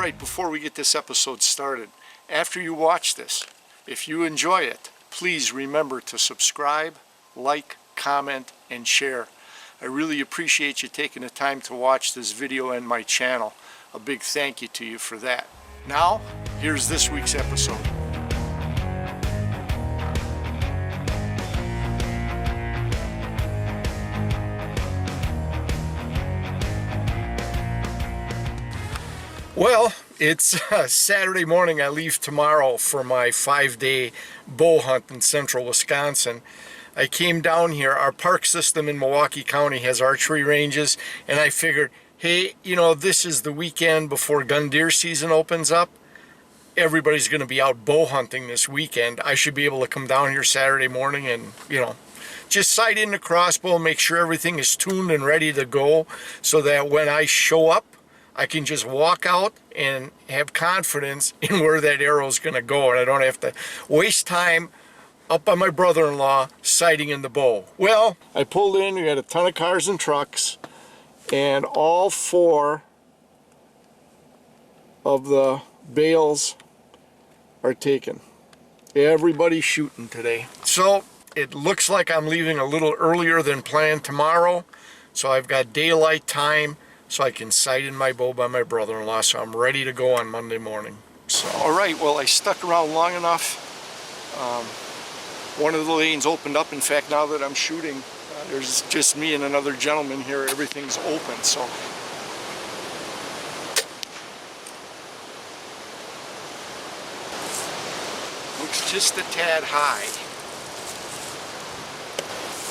Alright, before we get this episode started, after you watch this, if you enjoy it, please remember to subscribe, like, comment, and share. I really appreciate you taking the time to watch this video and my channel. A big thank you to you for that. Now, here's this week's episode. Well, it's Saturday morning. I leave tomorrow for my 5-day bow hunt in central Wisconsin. I came down here. Our park system in Milwaukee County has archery ranges, and I figured, hey, you know, this is the weekend before gun deer season opens up. Everybody's going to be out bow hunting this weekend. I should be able to come down here Saturday morning and, you know, just sight in the crossbow, make sure everything is tuned and ready to go so that when I show up, I can just walk out and have confidence in where that arrow is going to go, and I don't have to waste time up by my brother-in-law sighting in the bow. Well, I pulled in, we got a ton of cars and trucks, and all 4 of the bales are taken. Everybody's shooting today. So it looks like I'm leaving a little earlier than planned tomorrow, so I've got daylight time so I can sight in my bow by my brother-in-law, so I'm ready to go on Monday morning. So, all right, well, I stuck around long enough. One of the lanes opened up. In fact, now that I'm shooting, there's just me and another gentleman here. Everything's open, so. Looks just a tad high,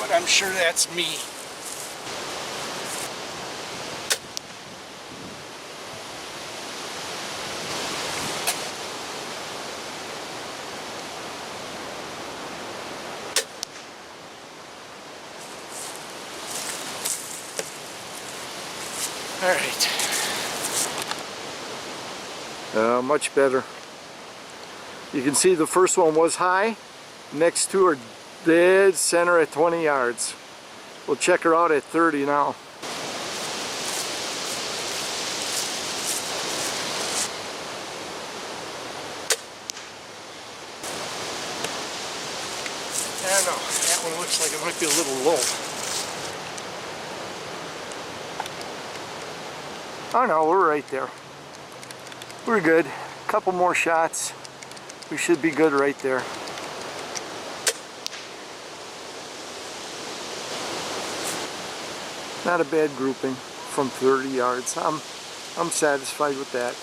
but I'm sure that's me. All right. Much better. You can see the first one was high. Next 2 are dead center at 20 yards. We'll check her out at 30 now. I don't know. That one looks like it might be a little low. Oh no, we're right there. We're good. Couple more shots. We should be good right there. Not a bad grouping from 30 yards. I'm satisfied with that.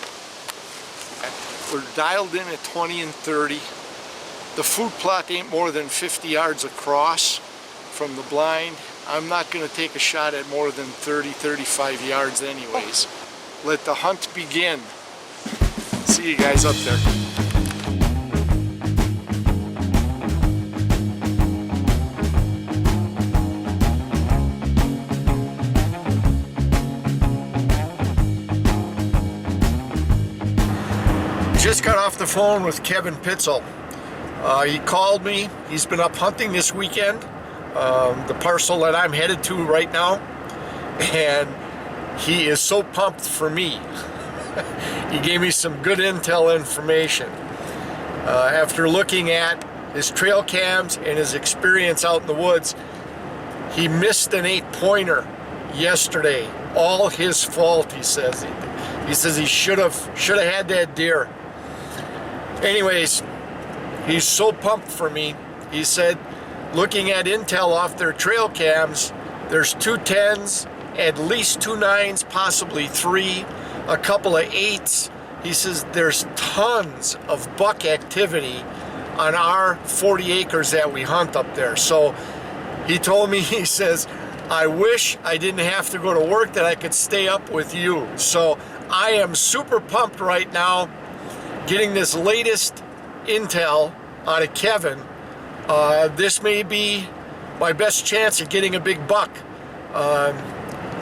We're dialed in at 20 and 30. The food plot ain't more than 50 yards across from the blind. I'm not going to take a shot at more than 30, 35 yards anyways. Let the hunt begin. See you guys up there. Just got off the phone with Kevin Pitzel. He called me. He's been up hunting this weekend. The parcel that I'm headed to right now, and he is so pumped for me. He gave me some good intel information. After looking at his trail cams and his experience out in the woods, he missed an 8-pointer yesterday. All his fault, he says. He says he should have had that deer. Anyways, he's so pumped for me. He said, looking at intel off their trail cams, there's 2 10s, at least 2 9s, possibly 3, a couple of 8s. He says there's tons of buck activity on our 40 acres that we hunt up there. So he told me, he says, I wish I didn't have to go to work, that I could stay up with you. So I am super pumped right now, getting this latest intel out of Kevin. This may be my best chance at getting a big buck.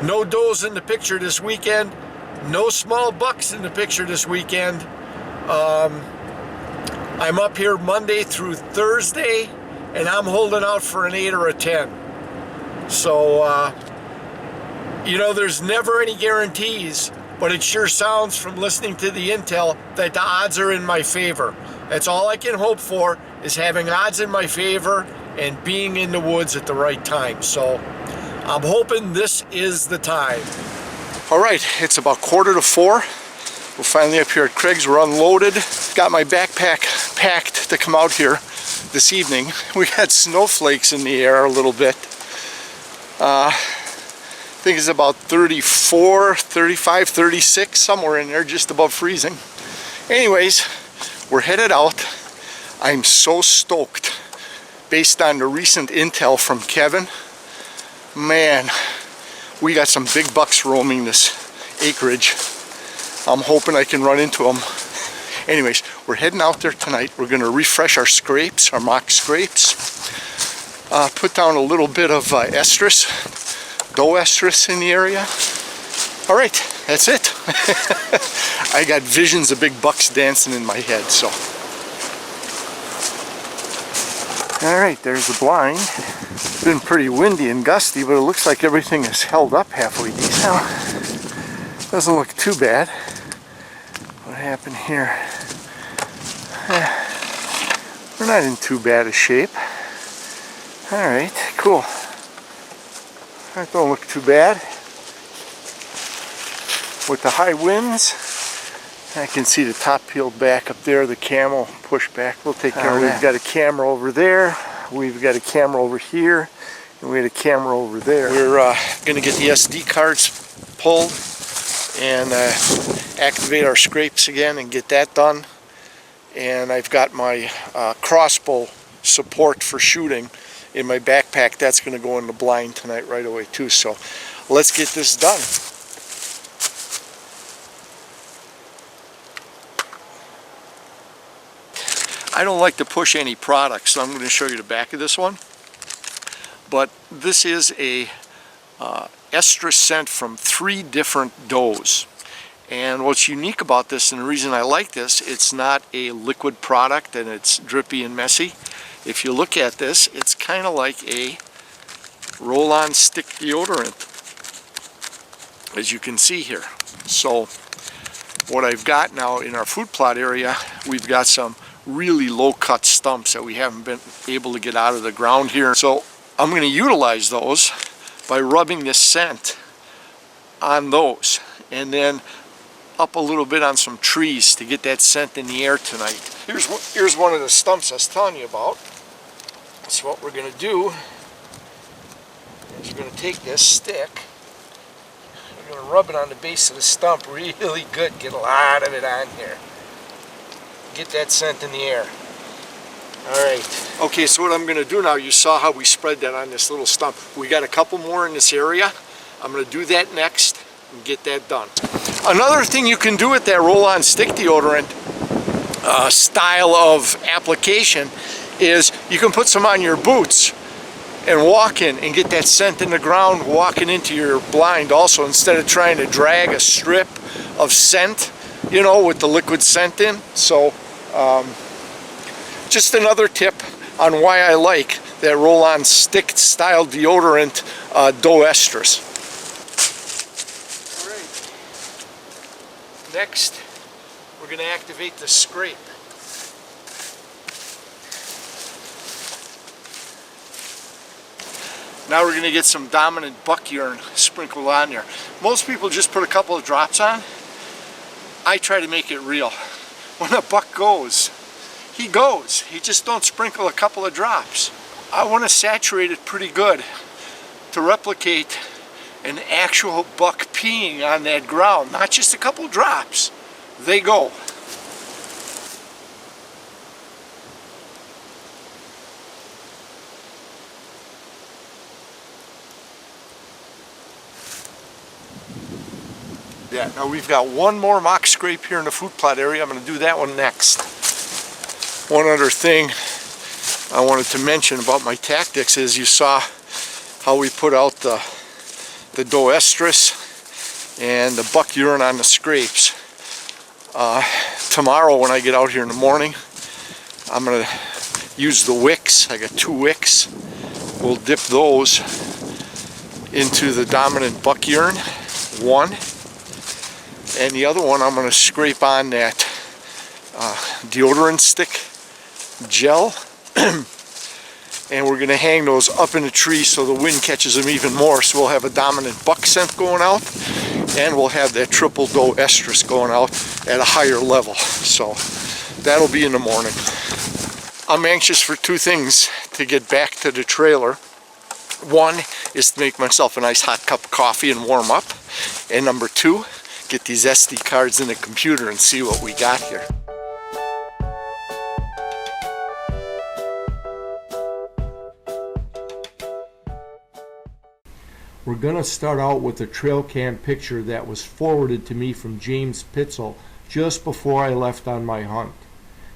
No does in the picture this weekend. No small bucks in the picture this weekend. I'm up here Monday through Thursday, and I'm holding out for an 8 or a 10. So, you know, there's never any guarantees, but it sure sounds from listening to the intel that the odds are in my favor. That's all I can hope for, is having odds in my favor and being in the woods at the right time. So I'm hoping this is the time. All right, it's about 3:45. We're finally up here at Craig's. We're unloaded. Got my backpack packed to come out here this evening. We had snowflakes in the air a little bit. I think it's about 34, 35, 36, somewhere in there, just above freezing. Anyways, we're headed out. I'm so stoked based on the recent intel from Kevin. Man, we got some big bucks roaming this acreage. I'm hoping I can run into them. Anyways, we're heading out there tonight. We're going to refresh our scrapes, our mock scrapes. Put down a little bit of estrus, doe estrus in the area. All right, that's it. I got visions of big bucks dancing in my head, so. All right, there's the blind. It's been pretty windy and gusty, but it looks like everything is held up halfway decent. Doesn't look too bad. What happened here? We're not in too bad a shape. All right, cool. That don't look too bad. With the high winds, I can see the top peeled back up there, the camel pushed back. We'll take care of that. We've got a camera over there. We've got a camera over here. And we had a camera over there. We're going to get the SD cards pulled and activate our scrapes again and get that done. And I've got my crossbow support for shooting in my backpack. That's going to go in the blind tonight right away too. So let's get this done. I don't like to push any products, so I'm going to show you the back of this one. But this is a estrus scent from 3 different does. And what's unique about this, and the reason I like this, it's not a liquid product and it's drippy and messy. If you look at this, it's kind of like a roll-on stick deodorant, as you can see here. So what I've got now in our food plot area, we've got some really low-cut stumps that we haven't been able to get out of the ground here. So I'm going to utilize those by rubbing this scent on those, and then up a little bit on some trees to get that scent in the air tonight. Here's one of the stumps I was telling you about. So what we're going to do is we're going to take this stick, we're going to rub it on the base of the stump really good, get a lot of it on here. Get that scent in the air. Alright, okay, so what I'm going to do now, you saw how we spread that on this little stump. We got a couple more in this area. I'm going to do that next and get that done. Another thing you can do with that roll-on stick deodorant style of application is you can put some on your boots and walk in and get that scent in the ground walking into your blind also, instead of trying to drag a strip of scent, you know, with the liquid scent in. So just another tip on why I like that roll-on stick style deodorant doe estrus. All right. Next, we're going to activate the scrape. Now we're going to get some dominant buck urine sprinkled on there. Most people just put a couple of drops on. I try to make it real. When a buck goes, he goes. He just don't sprinkle a couple of drops. I want to saturate it pretty good to replicate an actual buck peeing on that ground, not just a couple drops. They go. Yeah, now we've got one more mock scrape here in the food plot area. I'm going to do that one next. One other thing I wanted to mention about my tactics is you saw how we put out the doe estrus and the buck urine on the scrapes. Tomorrow when I get out here in the morning, I'm going to use the wicks. I got 2 wicks. We'll dip those into the dominant buck urine, one. And the other one I'm going to scrape on that deodorant stick gel. And we're going to hang those up in the tree so the wind catches them even more. So we'll have a dominant buck scent going out, and we'll have that triple doe estrus going out at a higher level. So that'll be in the morning. I'm anxious for two things to get back to the trailer. One is to make myself a nice hot cup of coffee and warm up. And number two, get these SD cards in the computer and see what we got here. We're going to start out with a trail cam picture that was forwarded to me from James Pitzel just before I left on my hunt.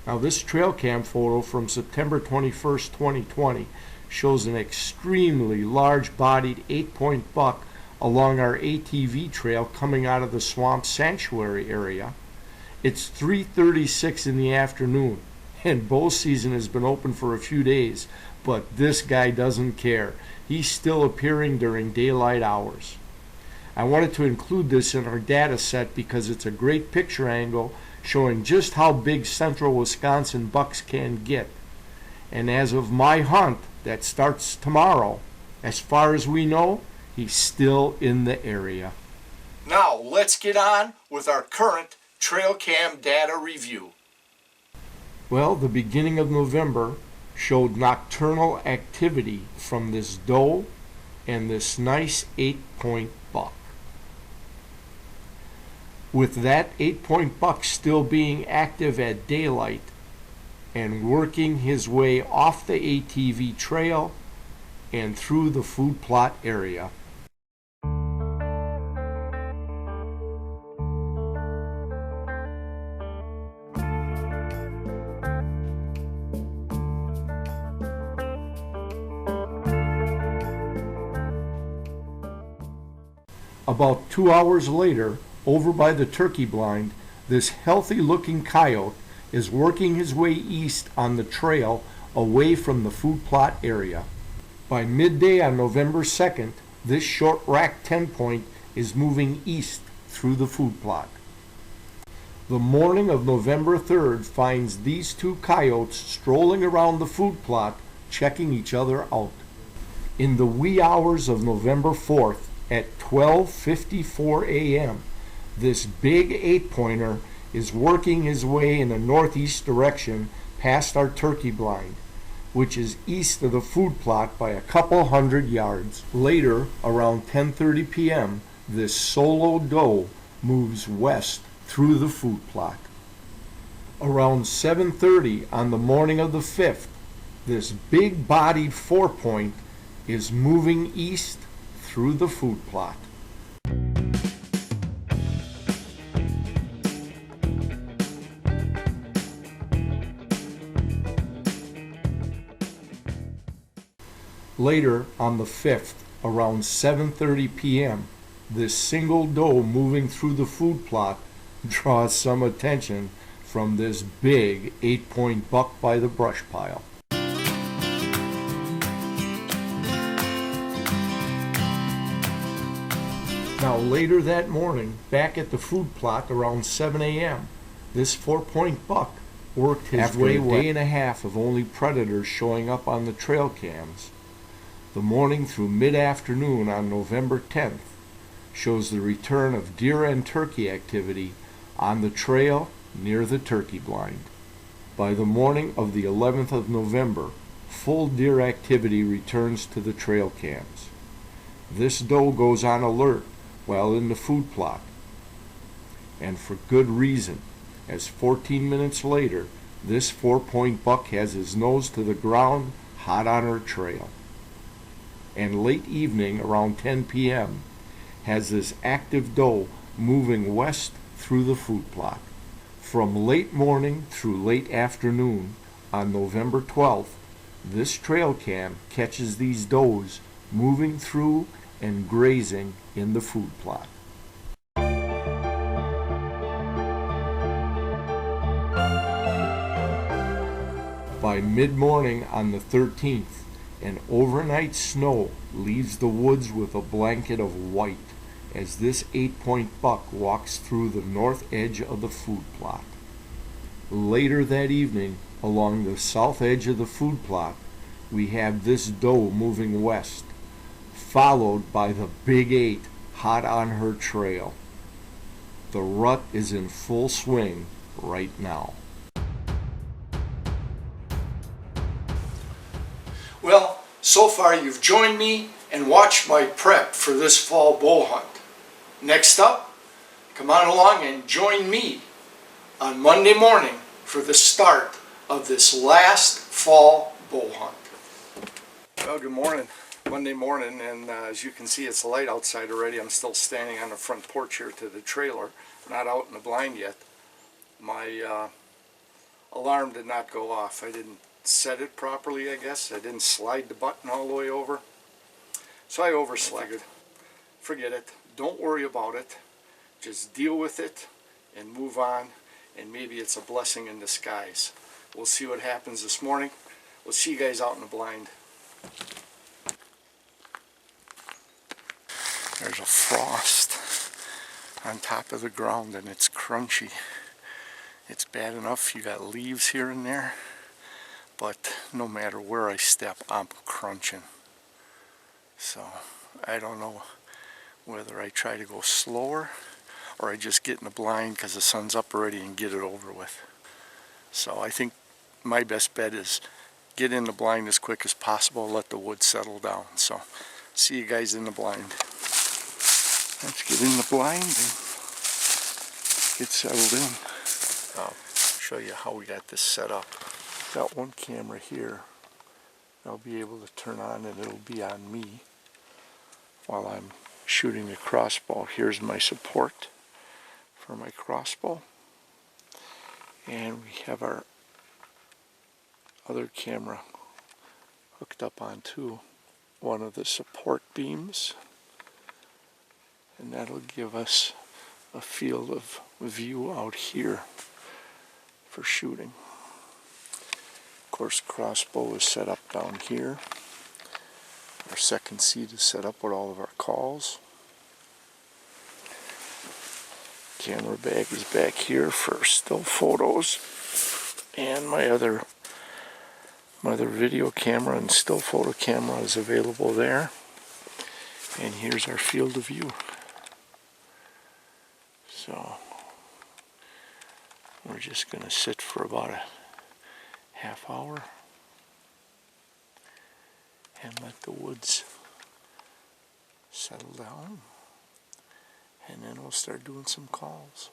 Now this trail cam photo from September 21st, 2020 shows an extremely large-bodied 8-point buck along our ATV trail coming out of the swamp sanctuary area. It's 3:36 in the afternoon, and bow season has been open for a few days, but this guy doesn't care. He's still appearing during daylight hours. I wanted to include this in our data set because it's a great picture angle showing just how big central Wisconsin bucks can get. And as of my hunt that starts tomorrow, as far as we know, he's still in the area. Now let's get on with our current trail cam data review. Well, the beginning of November showed nocturnal activity from this doe and this nice 8-point buck. With that 8-point buck still being active at daylight and working his way off the ATV trail and through the food plot area. About 2 hours later, over by the turkey blind, this healthy-looking coyote is working his way east on the trail away from the food plot area. By midday on November 2nd, this short rack 10-point is moving east through the food plot. The morning of November 3rd finds these two coyotes strolling around the food plot, checking each other out. In the wee hours of November 4th, at 12:54 a.m., this big 8-pointer is working his way in a northeast direction past our turkey blind, which is east of the food plot by a couple hundred yards. Later, around 10:30 p.m., this solo doe moves west through the food plot. Around 7:30 on the morning of the 5th, this big-bodied 4-point is moving east through the food plot. Later on the 5th, around 7:30 p.m., this single doe moving through the food plot draws some attention from this big 8-point buck by the brush pile. Now later that morning, back at the food plot around 7 a.m., this 4-point buck worked his way west. After a day and a half of only predators showing up on the trail cams, the morning through mid-afternoon on November 10th shows the return of deer and turkey activity on the trail near the turkey blind. By the morning of the 11th of November, full deer activity returns to the trail cams. This doe goes on alert while in the food plot, and for good reason, as 14 minutes later, this 4-point buck has his nose to the ground, hot on her trail. And late evening, around 10 p.m., has this active doe moving west through the food plot. From late morning through late afternoon on November 12th, this trail cam catches these does moving through and grazing in the food plot. By mid-morning on the 13th, an overnight snow leaves the woods with a blanket of white, as this 8-point buck walks through the north edge of the food plot. Later that evening, along the south edge of the food plot, we have this doe moving west, followed by the big 8 hot on her trail. The rut is in full swing right now. Well, so far you've joined me and watched my prep for this fall bow hunt. Next up, come on along and join me on Monday morning for the start of this last fall bow hunt. Well, good morning. Monday morning, and as you can see, it's light outside already. I'm still standing on the front porch here to the trailer, not out in the blind yet. My alarm did not go off. I didn't set it properly, I guess. I didn't slide the button all the way over, so I overslept. Forget it. Don't worry about it. Just deal with it and move on, and maybe it's a blessing in disguise. We'll see what happens this morning. We'll see you guys out in the blind. There's a frost on top of the ground and it's crunchy. It's bad enough you got leaves here and there, but no matter where I step, I'm crunching. So I don't know whether I try to go slower or I just get in the blind because the sun's up already and get it over with. So I think my best bet is get in the blind as quick as possible, let the wood settle down. So see you guys in the blind. Let's get in the blind and get settled in. I'll show you how we got this set up. Got one camera here I'll be able to turn on, and it'll be on me while I'm shooting the crossbow. Here's my support for my crossbow, and we have our other camera hooked up onto one of the support beams, and that'll give us a field of view out here for shooting. Of course, crossbow is set up down here. Our second seat is set up with all of our calls. Camera bag is back here for still photos, and my other video camera and still photo camera is available there. And here's our field of view. So we're just going to sit for about a half hour and let the woods settle down, and then we'll start doing some calls.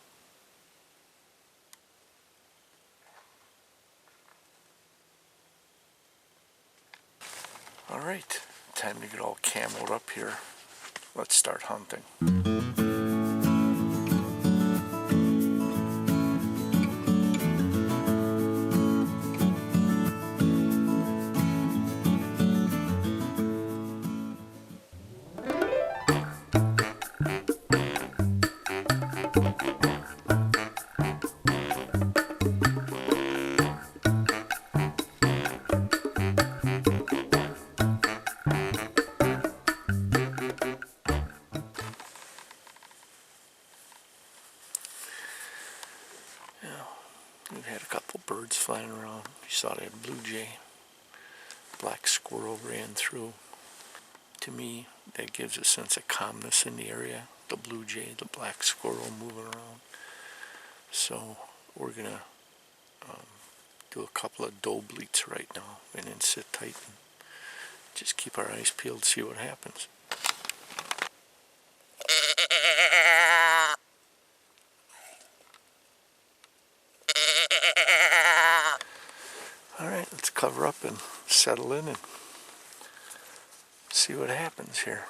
All right, time to get all camoed up here. Let's start hunting. We've had a couple birds flying around. You saw that blue jay. Black squirrel ran through. To me, that gives a sense of calmness in the area. The blue jay, the black squirrel moving around. So we're going to do a couple of doe bleats right now and then sit tight and just keep our eyes peeled, see what happens. Alright, let's cover up and settle in and see what happens here.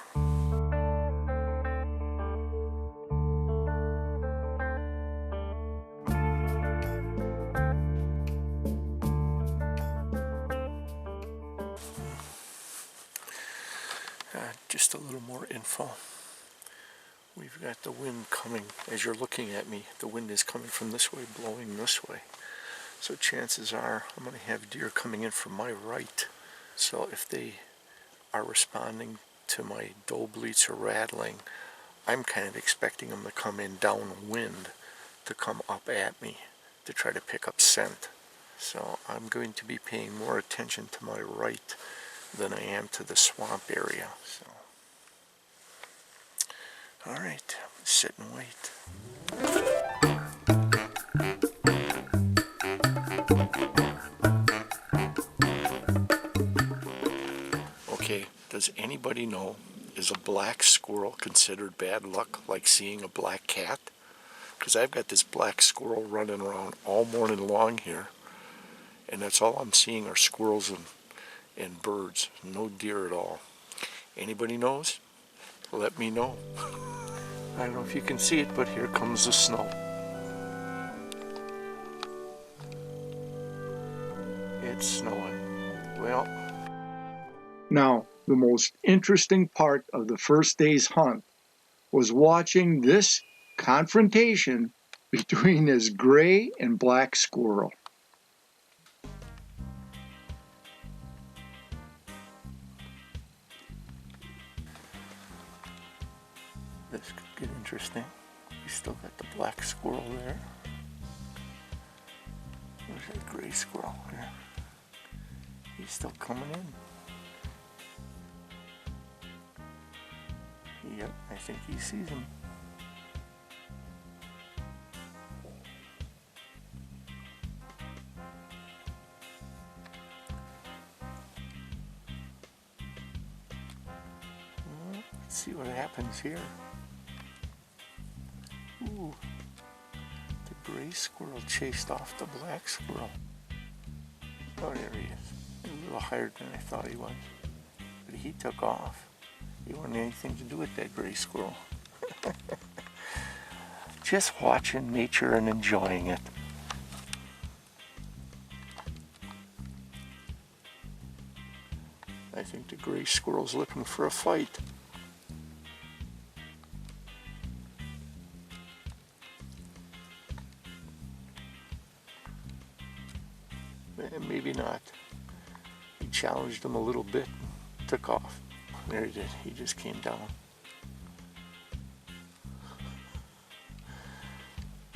Just a little more info. We've got the wind coming. As you're looking at me, the wind is coming from this way, blowing this way. So chances are I'm going to have deer coming in from my right. So if they are responding to my doe bleats or rattling, I'm kind of expecting them to come in downwind to come up at me to try to pick up scent. So I'm going to be paying more attention to my right than I am to the swamp area. So, all right, sit and wait. Okay, does anybody know, is a black squirrel considered bad luck, like seeing a black cat? Because I've got this black squirrel running around all morning long here, and that's all I'm seeing are squirrels and birds, no deer at all. Anybody knows? Let me know. I don't know if you can see it, but here comes the snow. It's snowing. Well, now the most interesting part of the first day's hunt was watching this confrontation between this gray and black squirrel. this could get interesting. We still got the black squirrel there. There's that gray squirrel here. He's still coming in. Yep, I think he sees him. Well, let's see what happens here. Ooh, the gray squirrel chased off the black squirrel. Oh, there he is. A little higher than I thought he was. But he took off. He wanted anything to do with that gray squirrel. Just watching nature and enjoying it. I think the gray squirrel's looking for a fight. Maybe not. He challenged him a little bit, took off. There he did. He just came down.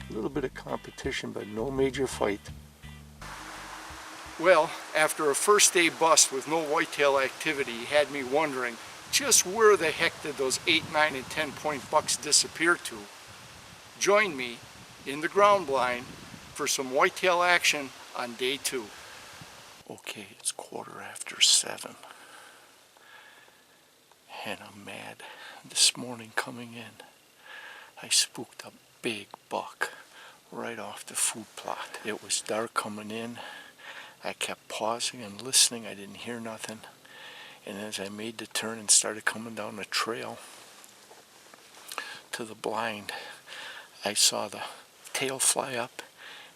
A little bit of competition, but no major fight. Well, after a first day bust with no whitetail activity had me wondering just where the heck did those 8, 9, and 10 point bucks disappear to. Join me in the ground blind for some whitetail action on day 2. Okay, it's 7:15. And I'm mad. This morning coming in, I spooked a big buck right off the food plot. It was dark coming in. I kept pausing and listening. I didn't hear nothing. And as I made the turn and started coming down the trail to the blind, I saw the tail fly up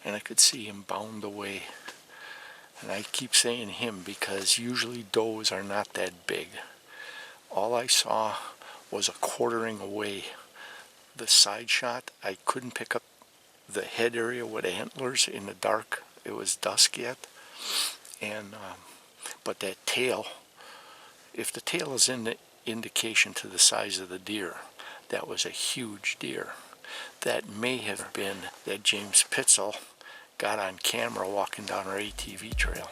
and I could see him bound away. And I keep saying him because usually does are not that big. All I saw was a quartering away. The side shot, I couldn't pick up the head area with antlers in the dark. It was dusk yet. And but that tail, if the tail is in the indication to the size of the deer, that was a huge deer. That may have been that James Pitzel got on camera walking down our ATV trail.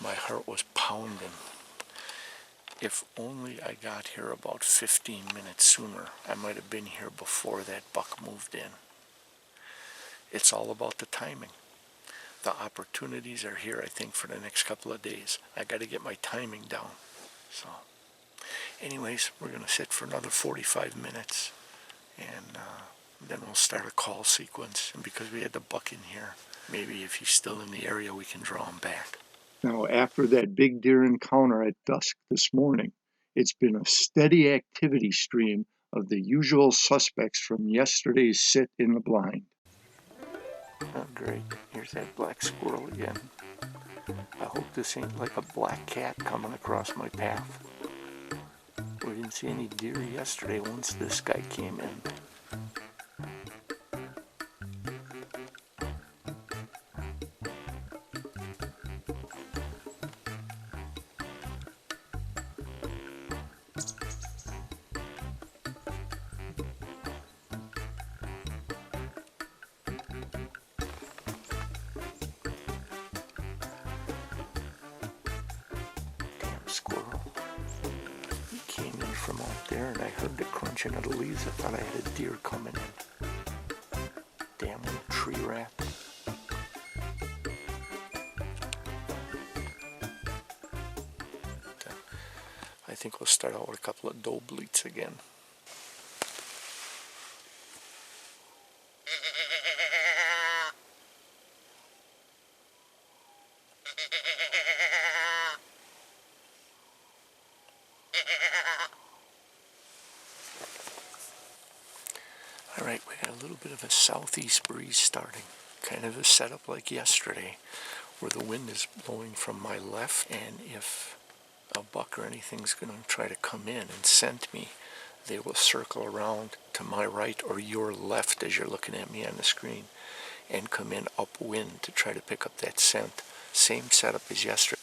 My heart was pounding. If only I got here about 15 minutes sooner, I might have been here before that buck moved in. It's all about the timing. The opportunities are here, I think, for the next couple of days. I got to get my timing down. So, anyways, we're going to sit for another 45 minutes, and then we'll start a call sequence. And because we had the buck in here, maybe if he's still in the area, we can draw him back. Now, after that big deer encounter at dusk this morning, it's been a steady activity stream of the usual suspects from yesterday's sit in the blind. Oh, great. Here's that black squirrel again. I hope this ain't like a black cat coming across my path. We didn't see any deer yesterday once this guy came in. there and I heard the crunching of the leaves. I thought I had a deer coming in. Damn little tree rat. I think we'll start out with a couple of doe bleats again. Alright, we got a little bit of a southeast breeze starting. Kind of a setup like yesterday, where the wind is blowing from my left, and if a buck or anything's going to try to come in and scent me, they will circle around to my right or your left as you're looking at me on the screen and come in upwind to try to pick up that scent. Same setup as yesterday.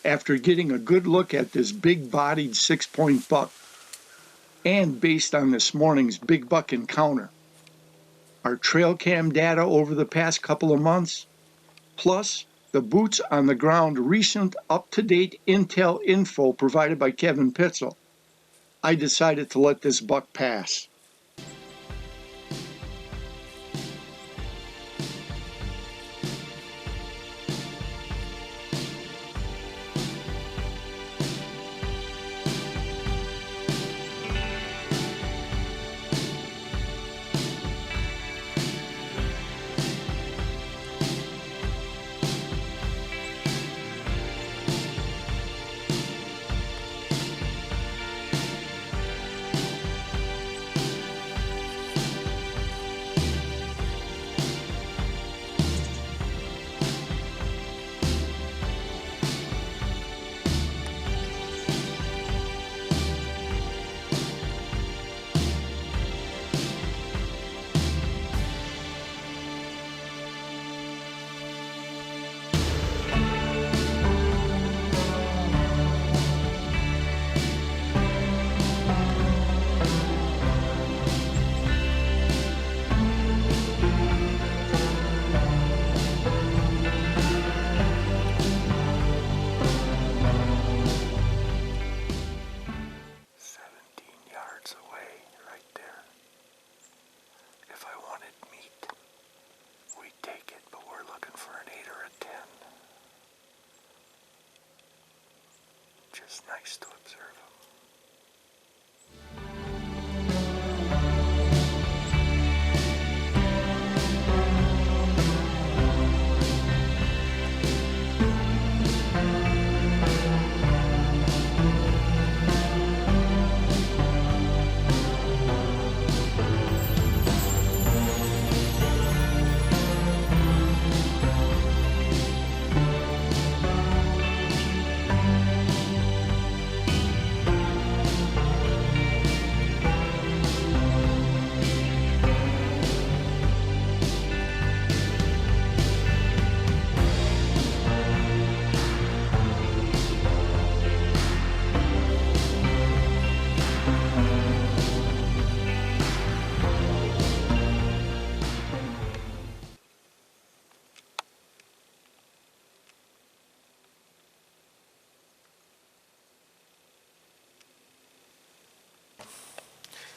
After getting a good look at this big-bodied 6-point buck, and based on this morning's big buck encounter, our trail cam data over the past couple of months, plus the boots on the ground recent up-to-date intel info provided by Kevin Pitzel, I decided to let this buck pass. Just nice to observe them.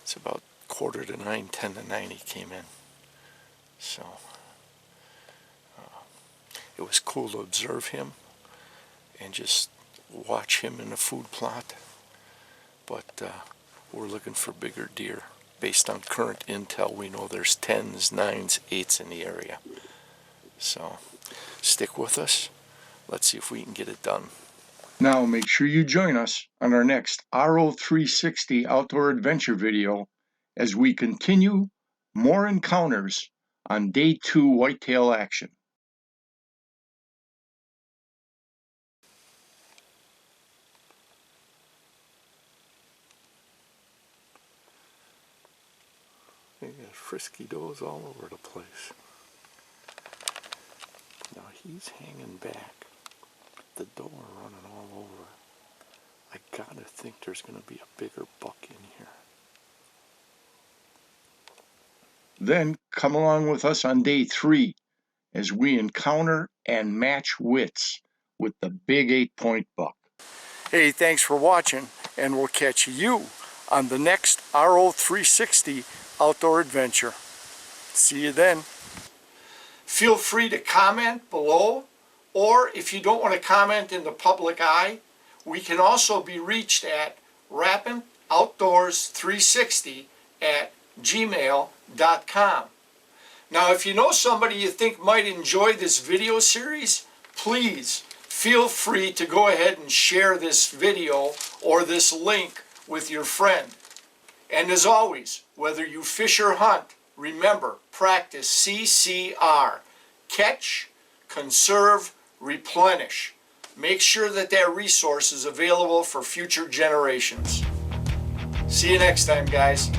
It's about 8:45, 10:50 he came in. So it was cool to observe him and just watch him in the food plot. but we're looking for bigger deer. Based on current intel, we know there's 10s, 9s, 8s in the area. So stick with us. Let's see if we can get it done. Now make sure you join us on our next RO360 outdoor adventure video as we continue more encounters on day 2 whitetail action. They got frisky does all over the place. Now he's hanging back, the door running all over. I gotta think there's gonna be a bigger buck in here. Then come along with us on day 3 as we encounter and match wits with the big 8-point buck. Hey, thanks for watching, and we'll catch you on the next RO360 outdoor adventure. See you then. Feel free to comment below, or if you don't want to comment in the public eye, we can also be reached at rapantoutdoors360@gmail.com. Now, if you know somebody you think might enjoy this video series, please feel free to go ahead and share this video or this link with your friend. And as always, whether you fish or hunt, remember, practice CCR. Catch, conserve, replenish. Make sure that that resource is available for future generations. See you next time, guys.